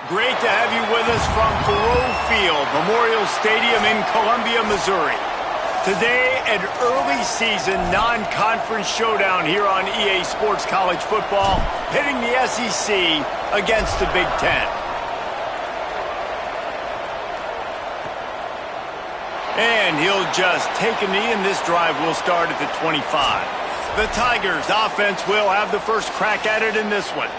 Great to have you with us from Thoreau Field, Memorial Stadium in Columbia, Missouri. Today, an early season non-conference showdown here on EA Sports College Football, pitting the SEC against the Big Ten. And he'll just take a knee, and this drive will start at the 25. The Tigers' offense will have the first crack at it in this one.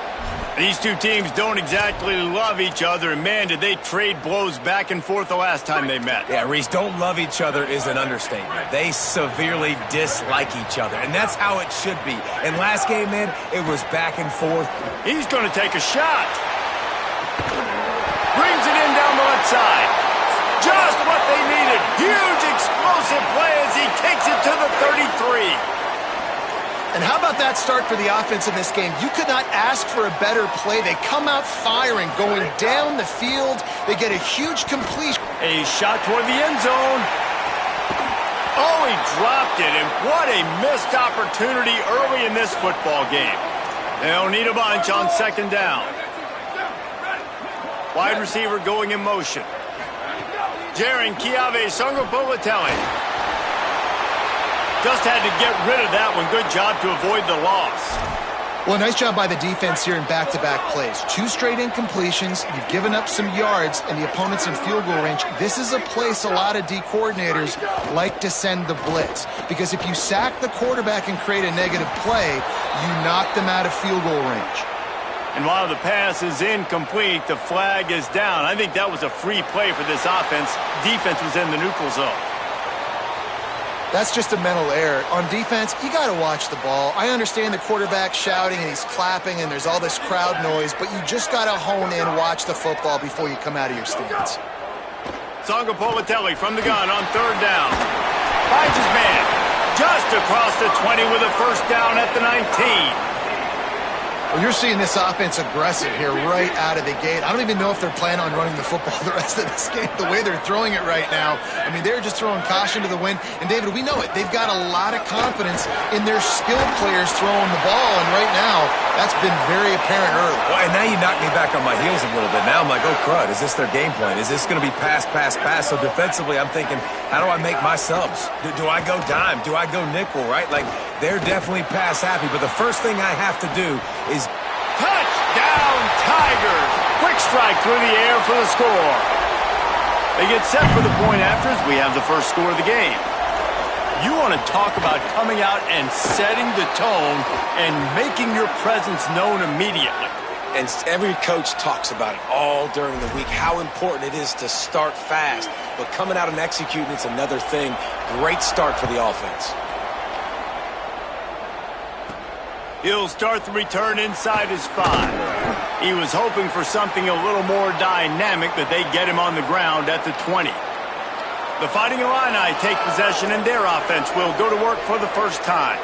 These two teams don't exactly love each other, and man, did they trade blows back and forth the last time they met. Yeah, Reese, don't love each other is an understatement. They severely dislike each other, and that's how it should be. And last game, man, it was back and forth. He's going to take a shot. Brings it in down the left side. Just what they needed. Huge explosive play as he takes it to the 33. And how about that start for the offense in this game? You could not ask for a better play. They come out firing, going down the field. They get a huge completion. A shot toward the end zone. Oh, he dropped it, and what a missed opportunity early in this football game. They'll need a bunch on second down. Wide receiver going in motion. Jaron Kiave Songopolatelli. Just had to get rid of that one. Good job to avoid the loss. Well, nice job by the defense here in back-to-back plays. 2 straight incompletions. You've given up some yards, and the opponent's in field goal range. This is a place a lot of D coordinators like to send the blitz. Because if you sack the quarterback and create a negative play, you knock them out of field goal range. And while the pass is incomplete, the flag is down. I think that was a free play for this offense. Defense was in the neutral zone. That's just a mental error. On defense, you got to watch the ball. I understand the quarterback shouting and he's clapping and there's all this crowd noise, but you just got to hone in, watch the football before you come out of your stance. Songopolatelli from the gun on third down. Finds his man just across the 20 with a first down at the 19. Well, you're seeing this offense aggressive here right out of the gate. I don't even know if they're planning on running the football the rest of this game, the way they're throwing it right now. I mean, they're just throwing caution to the wind. And, David, we know it. They've got a lot of confidence in their skilled players throwing the ball, and right now that's been very apparent early. Well, and now you knock me back on my heels a little bit. Now I'm like, oh, crud, is this their game plan? Is this going to be pass, pass, pass? So defensively, I'm thinking, how do I make my subs? Do I go dime? Do I go nickel, right? Like, they're definitely pass happy, but the first thing I have to do is touchdown Tigers! Quick strike through the air for the score. They get set for the point after as we have the first score of the game. You want to talk about coming out and setting the tone and making your presence known immediately. And every coach talks about it all during the week, how important it is to start fast. But coming out and executing, it's another thing. Great start for the offense. He'll start the return inside his 5. He was hoping for something a little more dynamic, but they get him on the ground at the 20. The Fighting Illini take possession, and their offense will go to work for the first time.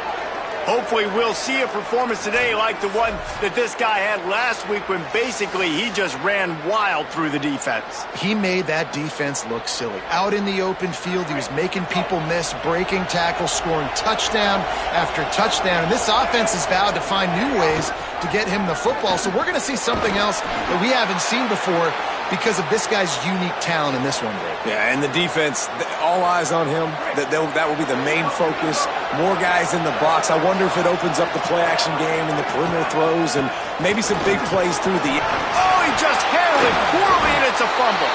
Hopefully we'll see a performance today like the one that this guy had last week when basically he just ran wild through the defense. He made that defense look silly. Out in the open field, he was making people miss, breaking tackles, scoring touchdown after touchdown. And this offense has vowed to find new ways to get him the football. So we're going to see something else that we haven't seen before because of this guy's unique talent in this one, Dave. Yeah, and the defense, all eyes on him. That will be the main focus. More guys in the box. I wonder if it opens up the play-action game and the perimeter throws and maybe some big plays through the... Oh, he just handled it poorly, and it's a fumble.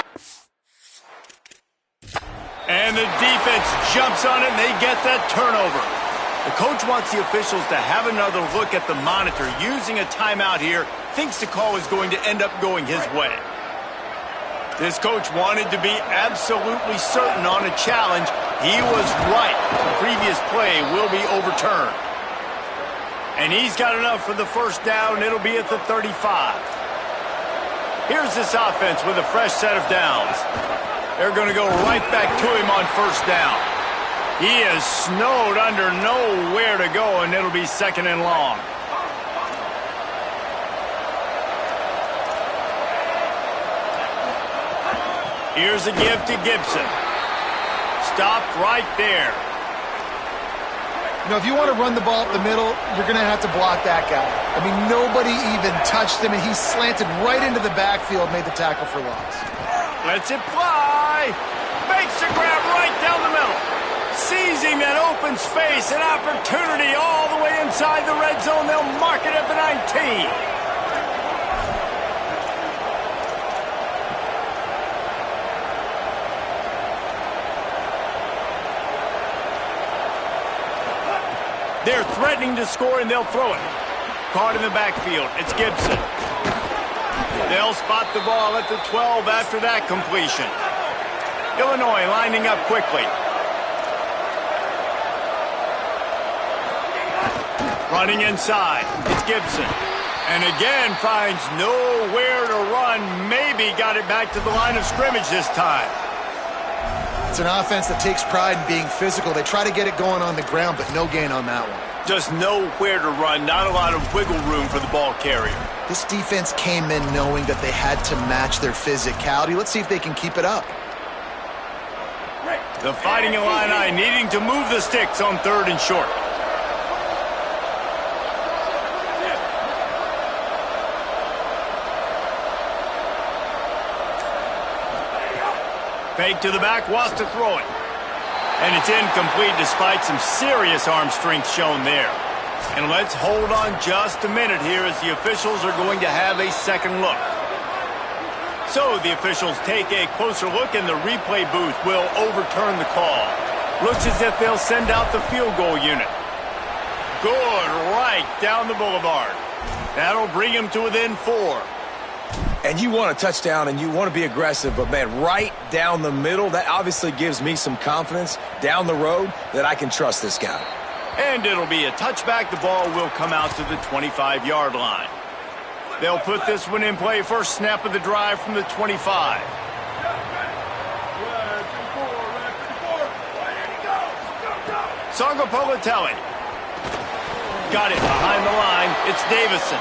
And the defense jumps on it, and they get that turnover. The coach wants the officials to have another look at the monitor. Using a timeout here, thinks the call is going to end up going his way. This coach wanted to be absolutely certain on a challenge. He was right. The previous play will be overturned. And he's got enough for the first down. It'll be at the 35. Here's this offense with a fresh set of downs. They're going to go right back to him on first down. He is snowed under, nowhere to go, and it'll be second and long. Here's a give to Gibson. Stopped right there. You know, if you want to run the ball up the middle, you're going to have to block that guy. I mean, nobody even touched him, and he slanted right into the backfield, made the tackle for loss. Lets it fly. Makes the grab right down the middle. Seizing that open space, an opportunity all the way inside the red zone. They'll mark it at the 19. They're threatening to score, and they'll throw it. Caught in the backfield. It's Gibson. They'll spot the ball at the 12 after that completion. Illinois lining up quickly. Running inside. It's Gibson. And again finds nowhere to run. Maybe got it back to the line of scrimmage this time. It's an offense that takes pride in being physical. They try to get it going on the ground, but no gain on that one. Just nowhere to run. Not a lot of wiggle room for the ball carrier. This defense came in knowing that they had to match their physicality. Let's see if they can keep it up. The Fighting Illini needing to move the sticks on 3rd and short. Fake to the back, wants to throw it. And it's incomplete despite some serious arm strength shown there. And let's hold on just a minute here as the officials are going to have a second look. So the officials take a closer look, and the replay booth will overturn the call. Looks as if they'll send out the field goal unit. Good, right down the boulevard. That'll bring him to within 4. And you want a touchdown and you want to be aggressive, but, man, right down the middle, that obviously gives me some confidence down the road that I can trust this guy. And it'll be a touchback. The ball will come out to the 25-yard line. They'll put this one in play. First snap of the drive from the 25. Sangopolitelli. Got it behind the line. It's Davison.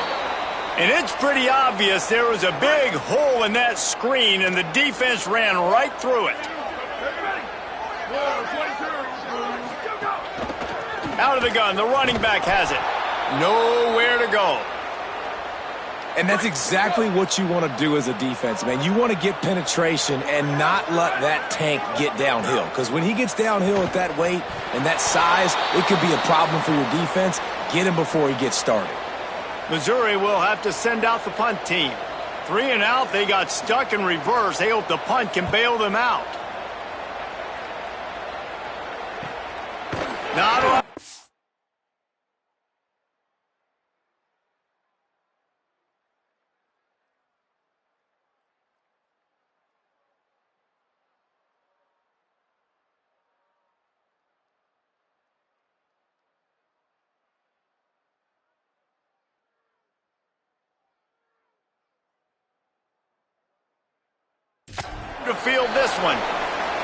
And it's pretty obvious there was a big hole in that screen, and the defense ran right through it. Out of the gun, the running back has it. Nowhere to go. And that's exactly what you want to do as a defense, man. You want to get penetration and not let that tank get downhill. Because when he gets downhill at that weight and that size, it could be a problem for your defense. Get him before he gets started. Missouri will have to send out the punt team. 3 and out, they got stuck in reverse. They hope the punt can bail them out. Not on. To field this one.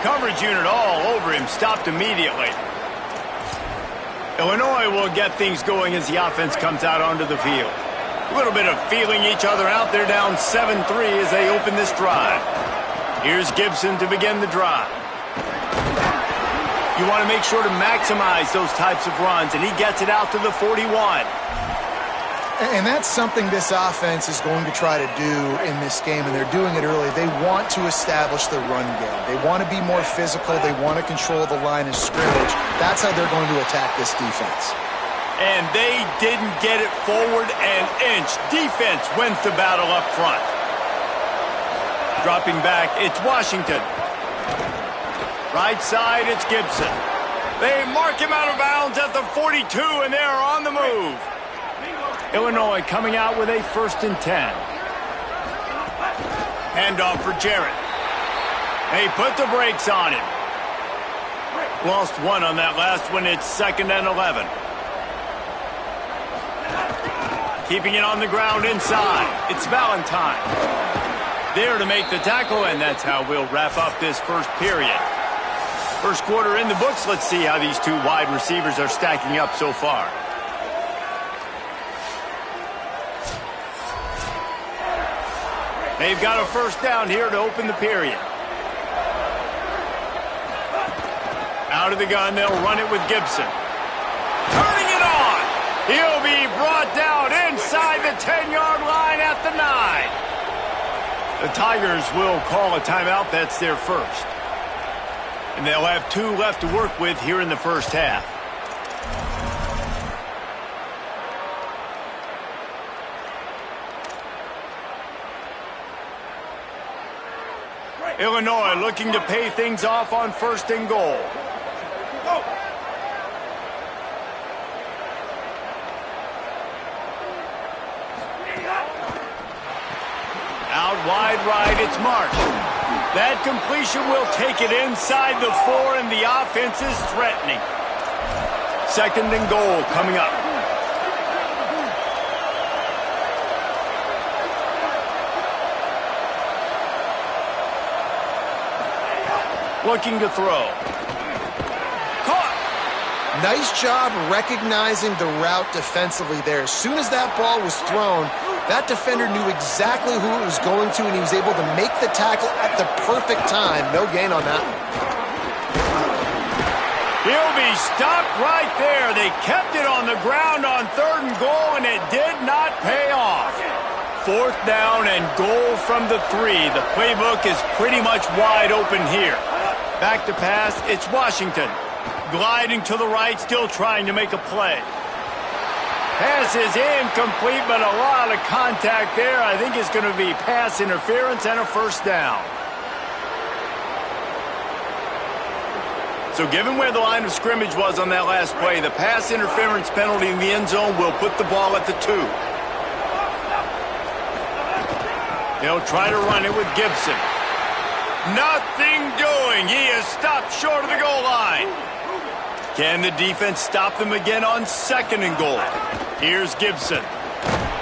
Coverage unit all over him, stopped immediately. Illinois will get things going as the offense comes out onto the field. A little bit of feeling each other out. They're down 7-3 as they open this drive. Here's Gibson to begin the drive. You want to make sure to maximize those types of runs, and he gets it out to the 41. And that's something this offense is going to try to do in this game, and they're doing it early. They want to establish the run game. They want to be more physical. They want to control the line of scrimmage. That's how they're going to attack this defense. And they didn't get it forward an inch. Defense wins the battle up front. Dropping back, it's Washington. Right side, it's Gibson. They mark him out of bounds at the 42, and they're on the move. Illinois coming out with a 1st and 10. Handoff for Jarrett. They put the brakes on him. Lost 1 on that last one. It's 2nd and 11. Keeping it on the ground inside. It's Valentine. There to make the tackle, and that's how we'll wrap up this first period. First quarter in the books. Let's see how these two wide receivers are stacking up so far. They've got a first down here to open the period. Out of the gun, they'll run it with Gibson. He'll be brought down inside the 10-yard line at the 9. The Tigers will call a timeout. That's their first. And they'll have 2 left to work with here in the first half. Illinois looking to pay things off on 1st and goal. Out wide right, it's Marsh. That completion will take it inside the 4, and the offense is threatening. 2nd and goal coming up. Looking to throw. Caught. Nice job recognizing the route defensively there. As soon as that ball was thrown, that defender knew exactly who it was going to, and he was able to make the tackle at the perfect time. No gain on that one. He'll be stopped right there. They kept it on the ground on 3rd and goal, and it did not pay off. 4th down and goal from the 3. The playbook is pretty much wide open here. Back to pass, it's Washington. Gliding to the right, still trying to make a play. Pass is incomplete, but a lot of contact there. I think it's going to be pass interference and a 1st down. So given where the line of scrimmage was on that last play, the pass interference penalty in the end zone will put the ball at the 2. They'll try to run it with Gibson. Nothing doing. He is stopped short of the goal line. Can the defense stop them again on 2nd and goal? Here's Gibson.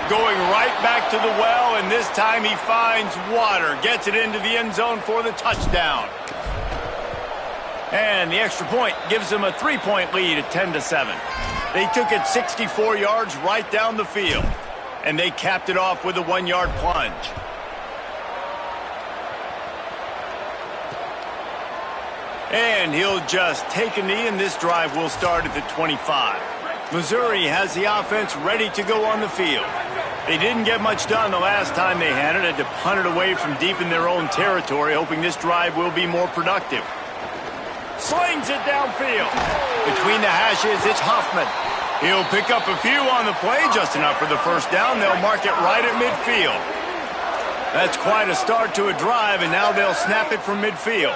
Going right back to the well, and this time he finds water. Gets it into the end zone for the touchdown. And the extra point gives them a 3-point lead at 10-7. They took it 64 yards right down the field. And they capped it off with a 1-yard plunge. And he'll just take a knee, and this drive will start at the 25. Missouri has the offense ready to go on the field. They didn't get much done the last time they had to punt it away from deep in their own territory, hoping this drive will be more productive. Slings it downfield. Between the hashes, it's Hoffman. He'll pick up a few on the play, just enough for the 1st down. They'll mark it right at midfield. That's quite a start to a drive, and now they'll snap it from midfield.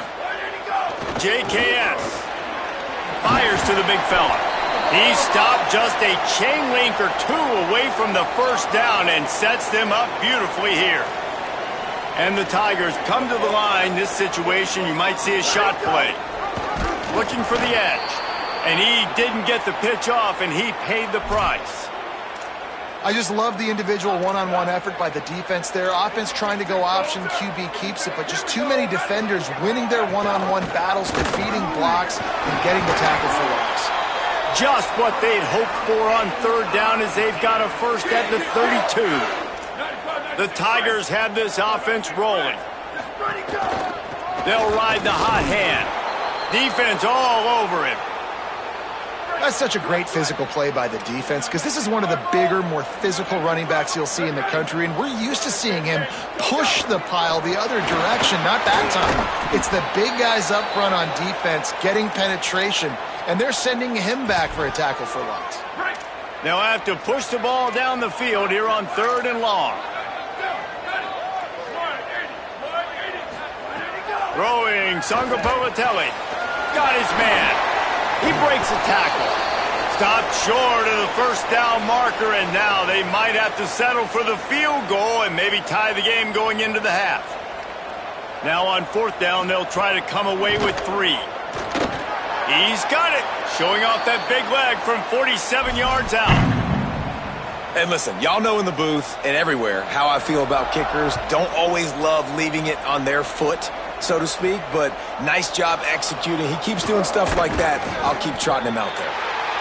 JKS fires to the big fella. He stopped just a chain link or 2 away from the 1st down and sets them up beautifully here. And the Tigers come to the line. This situation, you might see a shot play. Looking for the edge. And he didn't get the pitch off, and he paid the price. I just love the individual one-on-one effort by the defense there. Offense trying to go option, QB keeps it, but just too many defenders winning their one-on-one battles, defeating blocks, and getting the tackle for loss. Just what they'd hoped for on 3rd down, as they've got a 1st at the 32. The Tigers have this offense rolling. They'll ride the hot hand. Defense all over him. That's such a great physical play by the defense, because this is one of the bigger, more physical running backs you'll see in the country, and we're used to seeing him push the pile the other direction. Not that time. It's the big guys up front on defense getting penetration, and they're sending him back for a tackle for loss. They'll have to push the ball down the field here on 3rd and long. Throwing, Sangapolitelli. Got his man. He breaks a tackle. Stopped short of the 1st down marker, and now they might have to settle for the field goal and maybe tie the game going into the half. Now on 4th down, they'll try to come away with 3. He's got it. Showing off that big leg from 47 yards out. And listen, y'all know in the booth and everywhere how I feel about kickers. Don't always love leaving it on their foot, so to speak, but nice job executing. He keeps doing stuff like that. I'll keep trotting him out there.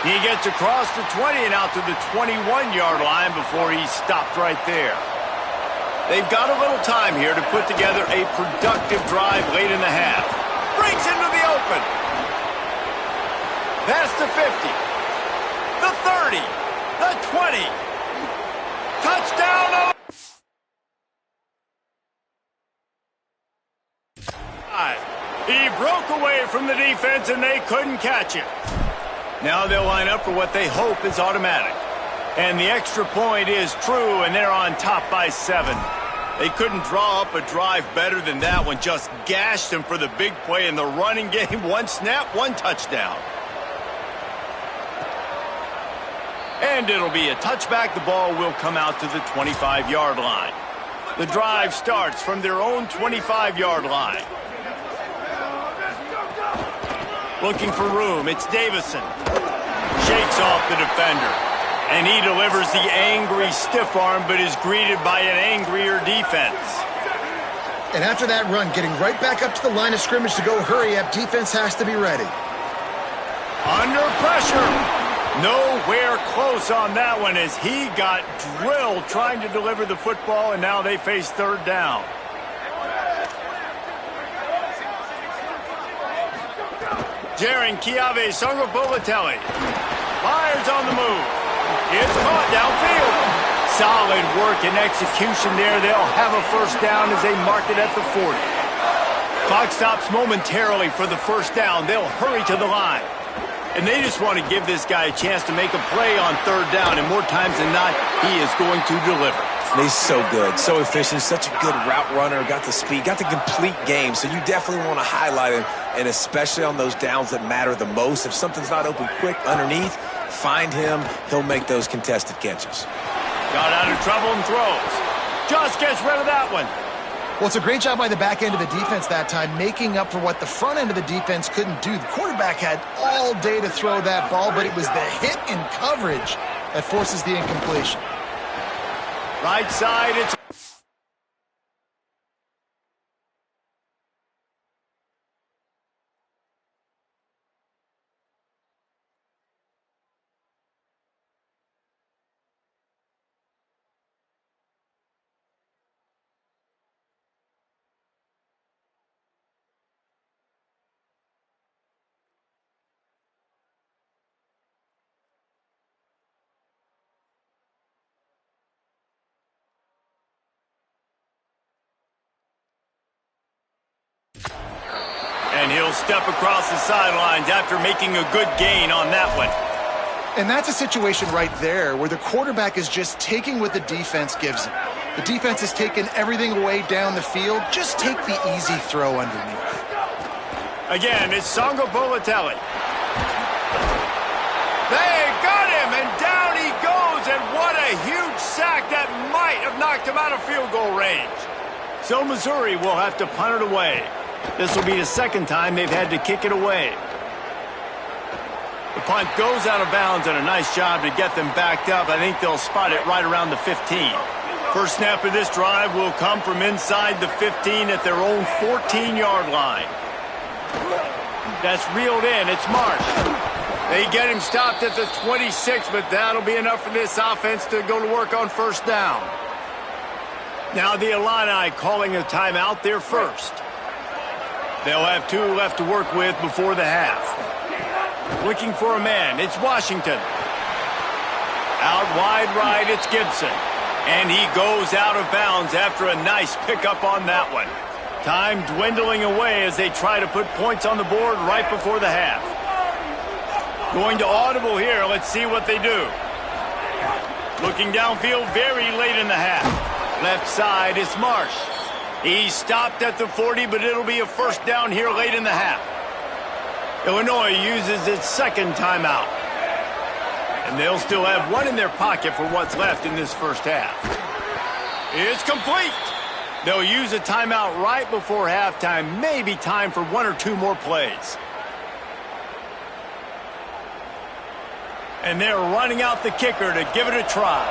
He gets across the 20 and out to the 21-yard line before he's stopped right there. They've got a little time here to put together a productive drive late in the half. Breaks into the open. Past the 50. The 30. The 20. Touchdown. He broke away from the defense, and they couldn't catch him. Now they'll line up for what they hope is automatic. And the extra point is true, and they're on top by 7. They couldn't draw up a drive better than that one. Just gashed them for the big play in the running game. One snap, one touchdown. And it'll be a touchback. The ball will come out to the 25-yard line. The drive starts from their own 25-yard line. Looking for room. It's Davison. Shakes off the defender. And he delivers the angry stiff arm, but is greeted by an angrier defense. And after that run, getting right back up to the line of scrimmage to go hurry up, defense has to be ready. Under pressure. Nowhere close on that one as he got drilled trying to deliver the football, and now they face third down. Jaron Kiave Songobolatelli fires on the move. It's caught downfield. Solid work and execution there. They'll have a first down as they mark it at the 40. Clock stops momentarily for the first down. They'll hurry to the line. And they just want to give this guy a chance to make a play on third down, and more times than not, he is going to deliver. He's so good, so efficient, such a good route runner, got the speed, got the complete game, so you definitely want to highlight him, and especially on those downs that matter the most. If something's not open quick underneath, find him, he'll make those contested catches. Got out of trouble and throws. Just gets rid of that one. Well, it's a great job by the back end of the defense that time, making up for what the front end of the defense couldn't do. The quarterback had all day to throw that ball, but it was the hit in coverage that forces the incompletion. Right side, it's... And he'll step across the sidelines after making a good gain on that one. And that's a situation right there where the quarterback is just taking what the defense gives him. The defense has taken everything away down the field. Just take the easy throw underneath. Again, it's Songobolatelli. They got him, and down he goes, and what a huge sack that might have knocked him out of field goal range. So Missouri will have to punt it away. This will be the second time they've had to kick it away. The punt goes out of bounds, and a nice job to get them backed up. I think they'll spot it right around the 15. First snap of this drive will come from inside the 15 at their own 14-yard line. That's reeled in. It's Marsh. They get him stopped at the 26, but that'll be enough for this offense to go to work on first down. Now the Illini calling a timeout there first. They'll have 2 left to work with before the half. Looking for a man, it's Washington. Out wide right, it's Gibson. And he goes out of bounds after a nice pickup on that one. Time dwindling away as they try to put points on the board right before the half. Going to audible here, let's see what they do. Looking downfield very late in the half. Left side, it's Marsh. He's stopped at the 40, but it'll be a first down here late in the half. Illinois uses its second timeout. And they'll still have one in their pocket for what's left in this first half. It's complete. They'll use a timeout right before halftime. Maybe time for 1 or 2 more plays. And they're running out the kicker to give it a try.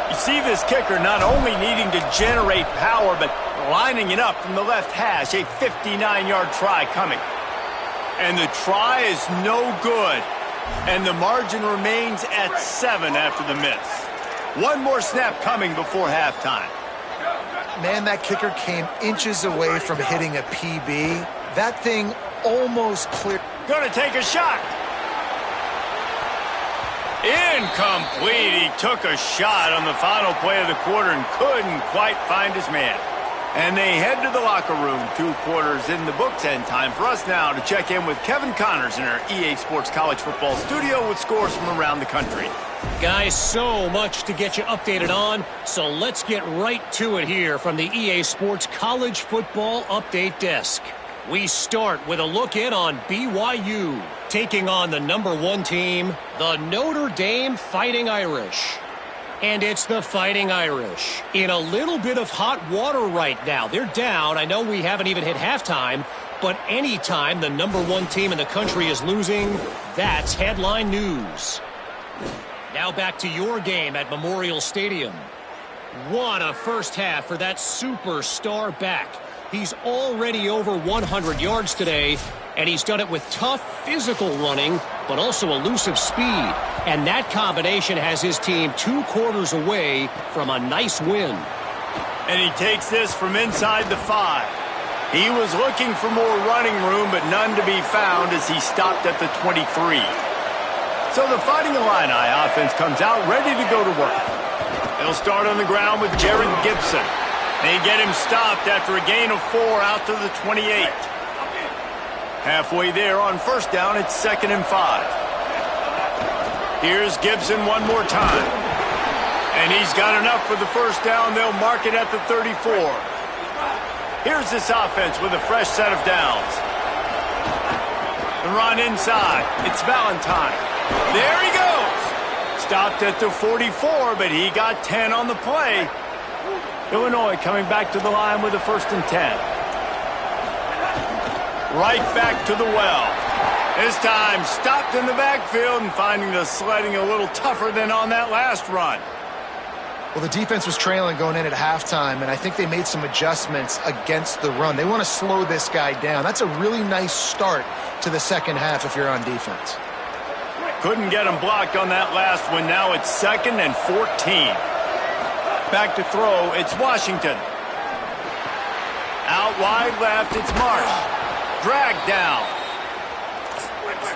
You see this kicker not only needing to generate power, but lining it up from the left hash. A 59-yard try coming. And the try is no good. And the margin remains at 7 after the miss. One more snap coming before halftime. Man, that kicker came inches away from hitting a PB. That thing almost cleared. Gonna take a shot. Incomplete. He took a shot on the final play of the quarter and couldn't quite find his man. And they head to the locker room. 2 quarters in the books, and time for us now to check in with Kevin Connors in our EA Sports College Football studio with scores from around the country. Guys, so much to get you updated on, so let's get right to it here from the EA Sports College Football Update Desk. We start with a look in on BYU, taking on the #1 team, the Notre Dame Fighting Irish. And it's the Fighting Irish in a little bit of hot water right now. They're down. I know we haven't even hit halftime, but anytime the #1 team in the country is losing, that's headline news. Now back to your game at Memorial Stadium. What a first half for that superstar back. He's already over 100 yards today, and he's done it with tough physical running, but also elusive speed. And that combination has his team 2 quarters away from a nice win. And he takes this from inside the 5. He was looking for more running room, but none to be found as he stopped at the 23. So the Fighting Illini offense comes out ready to go to work. They'll start on the ground with Jared Gibson. They get him stopped after a gain of 4 out to the 28. Halfway there on first down, it's 2nd and 5. Here's Gibson one more time. And he's got enough for the first down. They'll mark it at the 34. Here's this offense with a fresh set of downs. The run inside. It's Valentine. There he goes. Stopped at the 44, but he got 10 on the play. Illinois coming back to the line with a 1st and 10. Right back to the well. This time stopped in the backfield and finding the sledding a little tougher than on that last run. Well, the defense was trailing going in at halftime, and I think they made some adjustments against the run. They want to slow this guy down. That's a really nice start to the second half if you're on defense. Couldn't get him blocked on that last one. Now it's 2nd and 14. Back to throw, it's Washington. Out wide left, it's Marsh. Dragged down.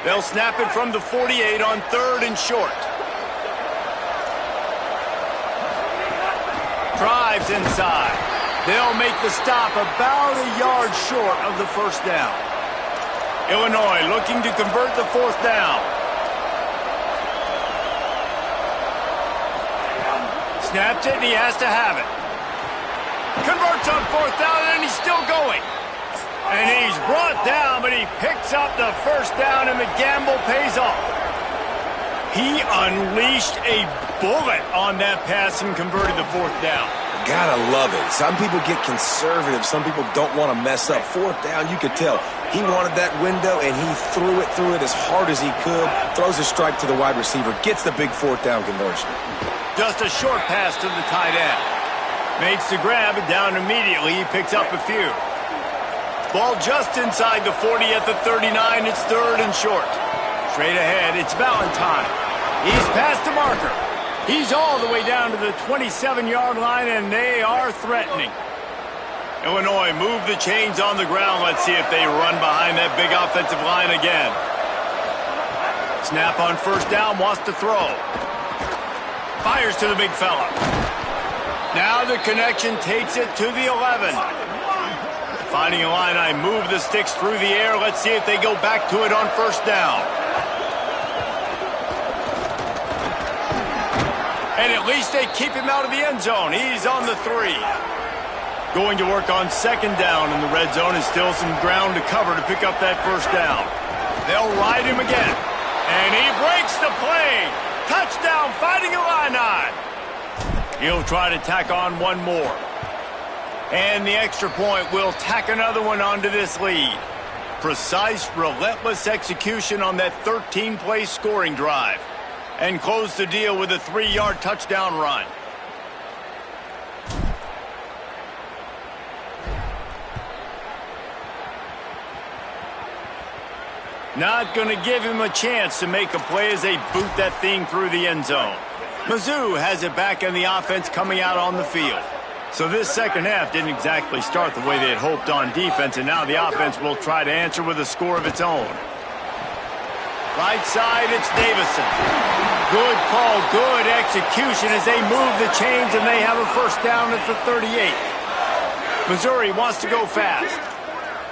They'll snap it from the 48 on 3rd and short. Drives inside. They'll make the stop about a yard short of the first down. Illinois looking to convert the 4th down. Snaps it, and he has to have it. Converts on 4th down, and he's still going. And he's brought down, but he picks up the first down, and the gamble pays off. He unleashed a bullet on that pass and converted the 4th down. Gotta love it. Some people get conservative. Some people don't want to mess up. 4th down, you could tell. He wanted that window, and he threw it as hard as he could. Throws a strike to the wide receiver. Gets the big 4th down conversion. Just a short pass to the tight end. Makes the grab, and down immediately. He picks up a few. Ball just inside the 40 at the 39. It's 3rd and short. Straight ahead, it's Valentine. He's past the marker. He's all the way down to the 27-yard line, and they are threatening. Illinois move the chains on the ground. Let's see if they run behind that big offensive line again. Snap on first down, wants to throw. Fires to the big fella. Now the connection takes it to the 11. Fighting Illini move the sticks through the air. Let's see if they go back to it on first down. And at least they keep him out of the end zone. He's on the 3. Going to work on 2nd down, and the red zone is still some ground to cover to pick up that first down. They'll ride him again. And he breaks the play. Touchdown, Fighting Illini. He'll try to tack on one more. And the extra point will tack another one onto this lead. Precise, relentless execution on that 13-play scoring drive. And close the deal with a 3-yard touchdown run. Not going to give him a chance to make a play as they boot that thing through the end zone. Mizzou has it back in the offense coming out on the field. So this second half didn't exactly start the way they had hoped on defense, and now the offense will try to answer with a score of its own. Right side, it's Davison. Good call, good execution as they move the chains and they have a first down at the 38. Missouri wants to go fast.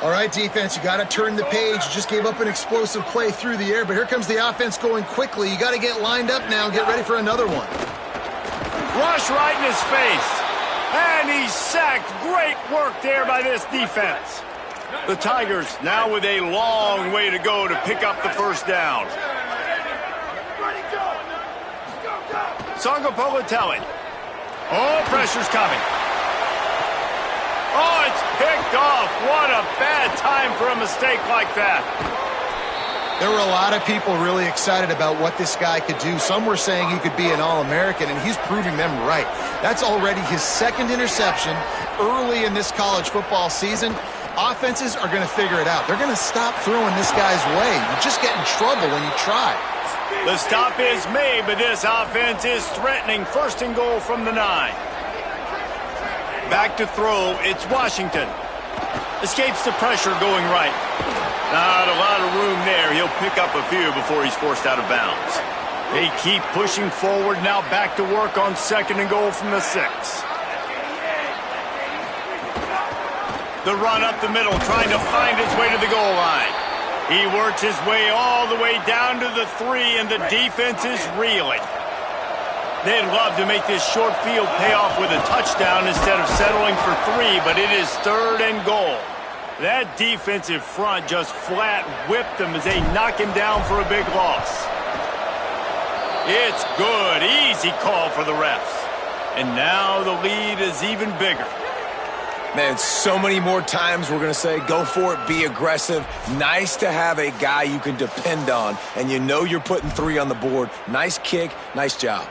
All right, defense, you got to turn the page. You just gave up an explosive play through the air, but here comes the offense going quickly. You got to get lined up now and get ready for another one. Rush right in his face. And he's sacked. Great work there by this defense. The Tigers now with a long way to go to pick up the first down. Sangapolatelli. Oh, pressure's coming. Oh, it's picked off. What a bad time for a mistake like that. There were a lot of people really excited about what this guy could do. Some were saying he could be an All-American, and he's proving them right. That's already his second interception early in this college football season. Offenses are going to figure it out. They're going to stop throwing this guy's way. You just get in trouble when you try. The stop is made, but this offense is threatening. First and goal from the 9. Back to throw, it's Washington. Escapes the pressure going right. Not a lot of room there. He'll pick up a few before he's forced out of bounds. They keep pushing forward, now back to work on second and goal from the 6. The run up the middle, trying to find his way to the goal line. He works his way all the way down to the 3, and the defense is reeling. They'd love to make this short field pay off with a touchdown instead of settling for 3, but it is third and goal. That defensive front just flat whipped them as they knock him down for a big loss. It's good. Easy call for the refs. And now the lead is even bigger. Man, so many more times we're going to say, go for it, be aggressive. Nice to have a guy you can depend on, and you know you're putting 3 on the board. Nice kick, nice job.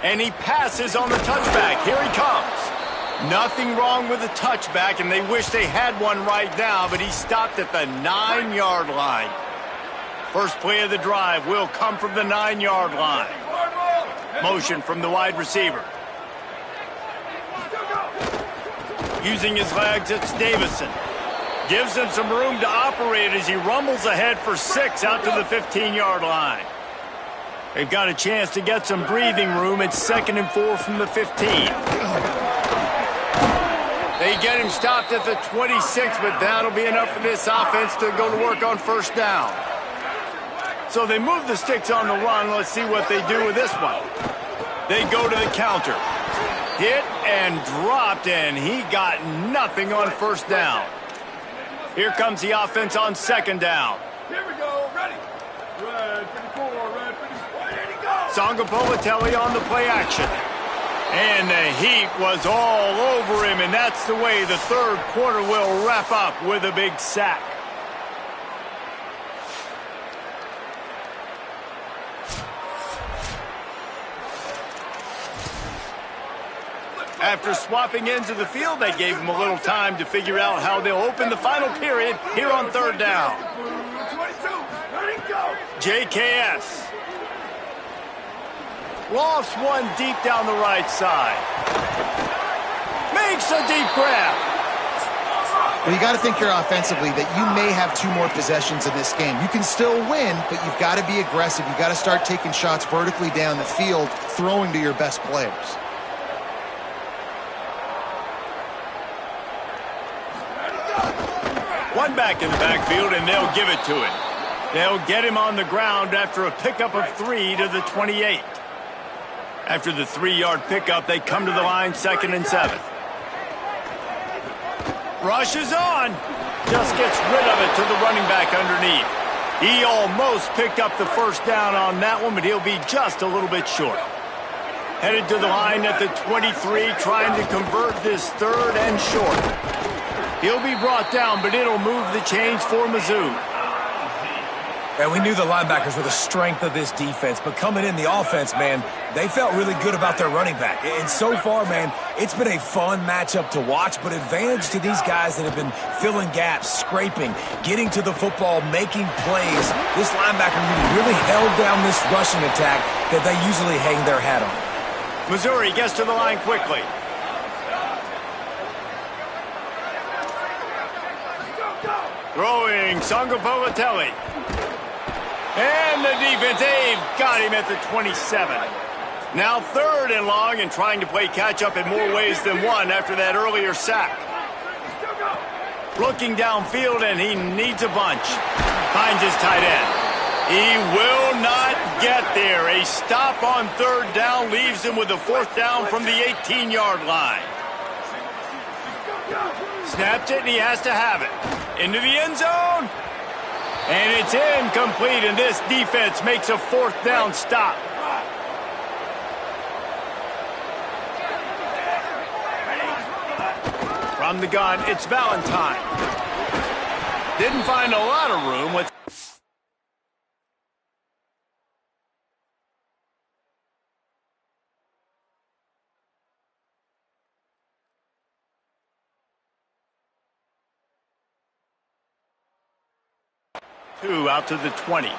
And he passes on the touchback. Here he comes. Nothing wrong with the touchback, and they wish they had one right now, but he stopped at the 9-yard line. First play of the drive will come from the 9-yard line. Motion from the wide receiver. Using his legs, it's Davison. Gives him some room to operate as he rumbles ahead for 6 out to the 15-yard line. They've got a chance to get some breathing room. It's 2nd and 4 from the 15. They get him stopped at the 26, but that'll be enough for this offense to go to work on first down. So they move the sticks on the run. Let's see what they do with this one. They go to the counter. Hit and dropped, and he got nothing on first down. Here comes the offense on second down. Here we go. Ready. Red 54, red 54. Ready to go. Sangapolatelli on the play action. And the heat was all over him, and that's the way the third quarter will wrap up with a big sack. After swapping ends of the field, they gave him a little time to figure out how they'll open the final period here on third down. 22, ready to go. JKS. Lofts one deep down the right side. Makes a deep grab. Well, you got to think here offensively that you may have 2 more possessions in this game. You can still win, but you've got to be aggressive. You've got to start taking shots vertically down the field, throwing to your best players. One back in the backfield, and they'll give it to him. They'll get him on the ground after a pickup of 3 to the 28. After the 3-yard pickup, they come to the line, 2nd and 7. Rushes on. Just gets rid of it to the running back underneath. He almost picked up the first down on that one, but he'll be just a little bit short. Headed to the line at the 23, trying to convert this third and short. He'll be brought down, but it'll move the chains for Mizzou. And we knew the linebackers were the strength of this defense, but coming in the offense, man, they felt really good about their running back. And so far, man, it's been a fun matchup to watch, but advantage to these guys that have been filling gaps, scraping, getting to the football, making plays. This linebacker really held down this rushing attack that they usually hang their hat on. Missouri gets to the line quickly. Throwing Sangapolatelli. And the defense, they've got him at the 27. Now 3rd and long and trying to play catch-up in more ways than one after that earlier sack. Looking downfield, and he needs a bunch. Finds his tight end. He will not get there. A stop on 3rd down leaves him with a 4th down from the 18-yard line. Snapped it, and he has to have it. Into the end zone. And it's incomplete, and this defense makes a 4th down stop. From the gun, it's Valentine. Didn't find a lot of room with... out to the 20.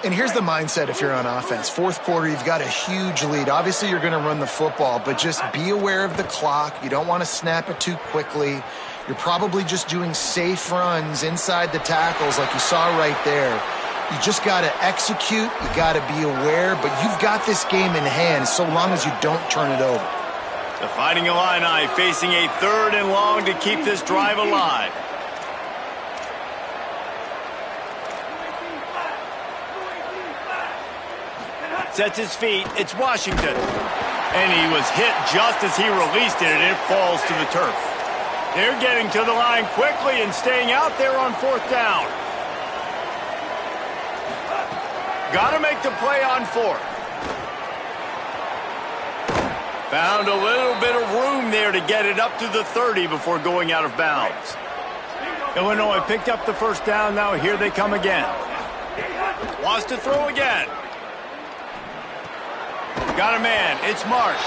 And here's the mindset if you're on offense. 4th quarter, you've got a huge lead. Obviously, you're going to run the football, but just be aware of the clock. You don't want to snap it too quickly. You're probably just doing safe runs inside the tackles like you saw right there. You just got to execute. You got to be aware, but you've got this game in hand so long as you don't turn it over. The Fighting Illini facing a 3rd and long to keep this drive alive. Sets his feet, it's Washington. And he was hit just as he released it, and it falls to the turf. They're getting to the line quickly and staying out there on 4th down. Got to make the play on 4th. Found a little bit of room there to get it up to the 30 before going out of bounds. Illinois picked up the 1st down, now here they come again. Wants to throw again. Got a man, it's Marsh.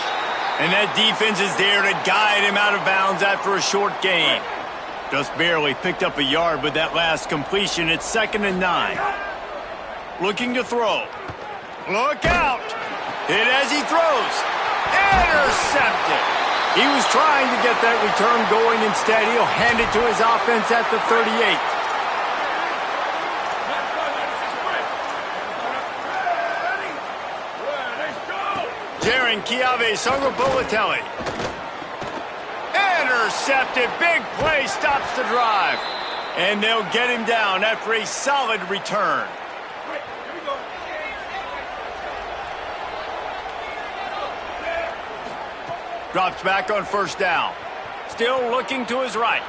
And that defense is there to guide him out of bounds after a short gain. Just barely picked up a yard with that last completion. It's 2nd and 9. Looking to throw. Look out! Hit as he throws. Intercepted. He was trying to get that return going. Instead, he'll hand it to his offense at the 38. Jaron Chiave Sangapolatelli. Intercepted. Big play stops the drive. And they'll get him down after a solid return. Drops back on 1st down. Still looking to his right.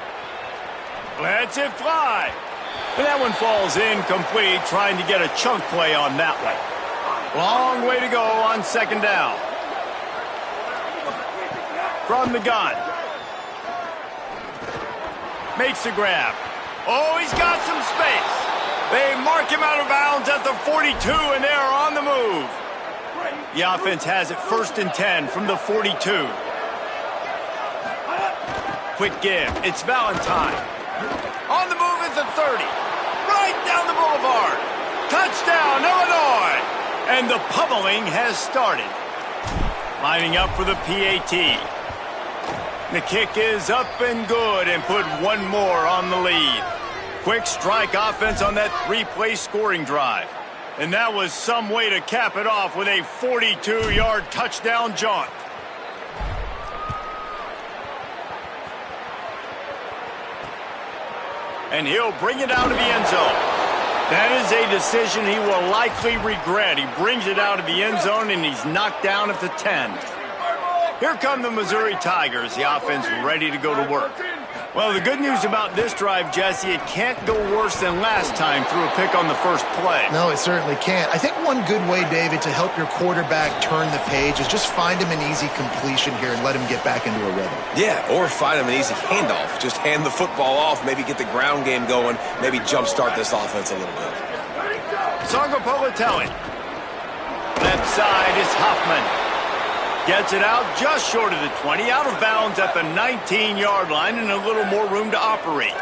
Lets it fly. And that one falls incomplete, trying to get a chunk play on that one. Long way to go on 2nd down. From the gun. Makes the grab. Oh, he's got some space. They mark him out of bounds at the 42, and they are on the move. The offense has it 1st and 10 from the 42. Quick give. It's Valentine. On the move at the 30. Right down the boulevard. Touchdown, Illinois. And the pummeling has started. Lining up for the PAT. The kick is up and good and put one more on the lead. Quick strike offense on that 3-play scoring drive. And that was some way to cap it off with a 42-yard touchdown jaunt. And he'll bring it out of the end zone. That is a decision he will likely regret. He brings it out of the end zone, and he's knocked down at the 10. Here come the Missouri Tigers, the offense ready to go to work. Well, the good news about this drive, Jesse, it can't go worse than last time through a pick on the first play. No, it certainly can't. I think one good way, David, to help your quarterback turn the page is just find him an easy completion here and let him get back into a rhythm. Yeah, or find him an easy handoff. Just hand the football off, maybe get the ground game going, maybe jumpstart this offense a little bit. Songo Politelli. Left side is Hoffman. Gets it out just short of the 20, out of bounds at the 19-yard line and a little more room to operate.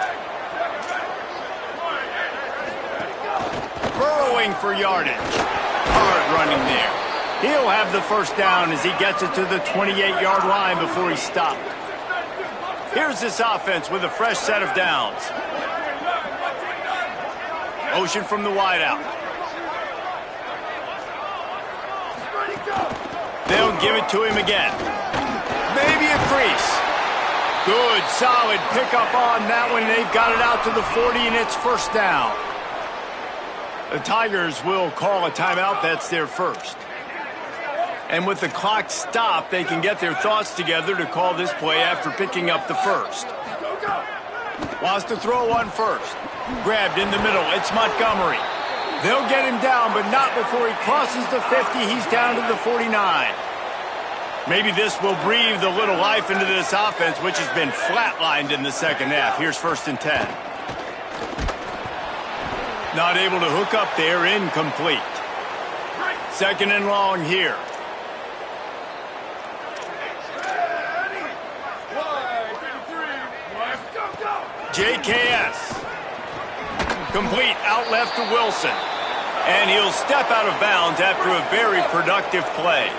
Burrowing for yardage. Hard running there. He'll have the first down as he gets it to the 28-yard line before he stopped. Here's this offense with a fresh set of downs. Motion from the wideout. They'll give it to him again. Maybe a crease. Good, solid pickup on that one. They've got it out to the 40, and it's first down. The Tigers will call a timeout. That's their first. And with the clock stopped, they can get their thoughts together to call this play after picking up the first. Wants to throw one first. Grabbed in the middle. It's Montgomery. They'll get him down, but not before he crosses the 50. He's down to the 49. Maybe this will breathe a little life into this offense, which has been flatlined in the second half. Here's 1st and 10. Not able to hook up there, incomplete. 2nd and long here. JKS. Complete out left to Wilson. And he'll step out of bounds after a very productive play.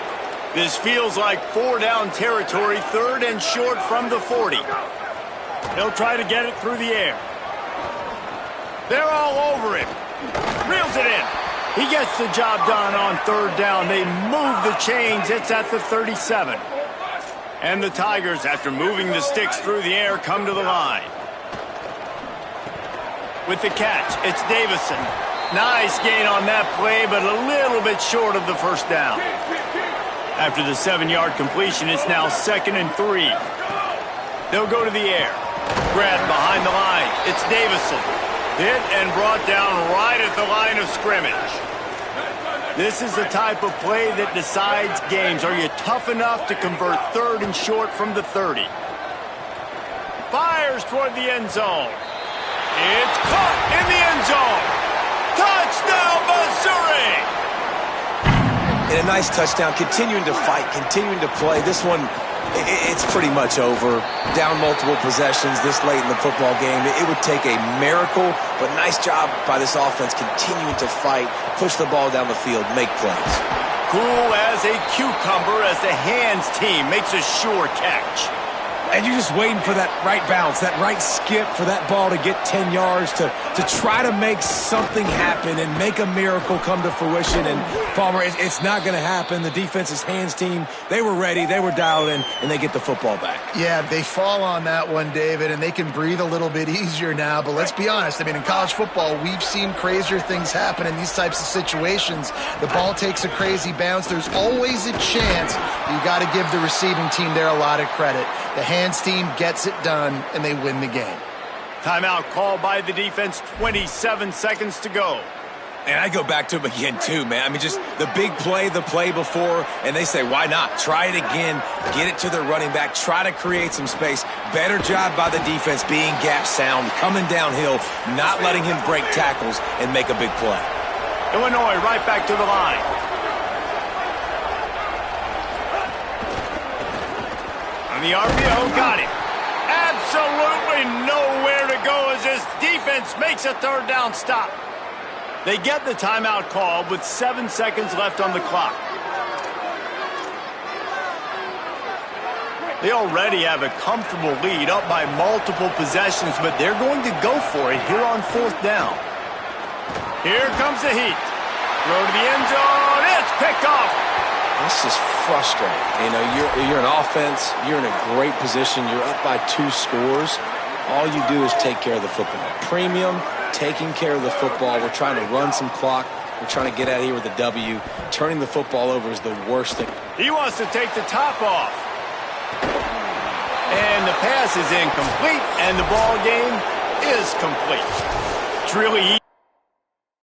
This feels like 4-down territory, 3rd and short from the 40. He'll try to get it through the air. They're all over him. Reels it in. He gets the job done on 3rd down. They move the chains. It's at the 37. And the Tigers, after moving the sticks through the air, come to the line. With the catch, it's Davison. Nice gain on that play, but a little bit short of the first down. After the 7-yard completion, it's now 2nd and 3. They'll go to the air. Grabbed behind the line. It's Davison. Hit and brought down right at the line of scrimmage. This is the type of play that decides games. Are you tough enough to convert 3rd and short from the 30? Fires toward the end zone. It's caught in the end zone. Touchdown, Missouri! And a nice touchdown, continuing to fight, continuing to play. This one, it's pretty much over. Down multiple possessions this late in the football game. It would take a miracle, but nice job by this offense continuing to fight, push the ball down the field, make plays. Cool as a cucumber as the hands team makes a sure catch. And you're just waiting for that right bounce, that right skip for that ball to get 10 yards to try to make something happen and make a miracle come to fruition. And, Palmer, it's not going to happen. The defense's hands team, they were ready, they were dialed in, and they get the football back. Yeah, they fall on that one, David, and they can breathe a little bit easier now. But let's be honest. I mean, in college football, we've seen crazier things happen in these types of situations. The ball takes a crazy bounce. There's always a chance. You got to give the receiving team there a lot of credit. The hands team gets it done, and they win the game. Timeout called by the defense, 27 seconds to go. And I go back to him again, too, man. I mean, just the big play, the play before, and they say, why not? Try it again, get it to their running back, try to create some space. Better job by the defense being gap sound, coming downhill, not letting him break tackles and make a big play. Illinois right back to the line. On the RPO, got him. Absolutely nowhere to go as this defense makes a 3rd down stop. They get the timeout called with 7 seconds left on the clock. They already have a comfortable lead up by multiple possessions, but they're going to go for it here on 4th down. Here comes the heat. Throw to the end zone. It's picked off. It's just frustrating. You know, you're an offense. You're in a great position. You're up by 2 scores. All you do is take care of the football. Premium, taking care of the football. We're trying to run some clock. We're trying to get out of here with a W. Turning the football over is the worst thing. He wants to take the top off. And the pass is incomplete, and the ball game is complete. It's really easy.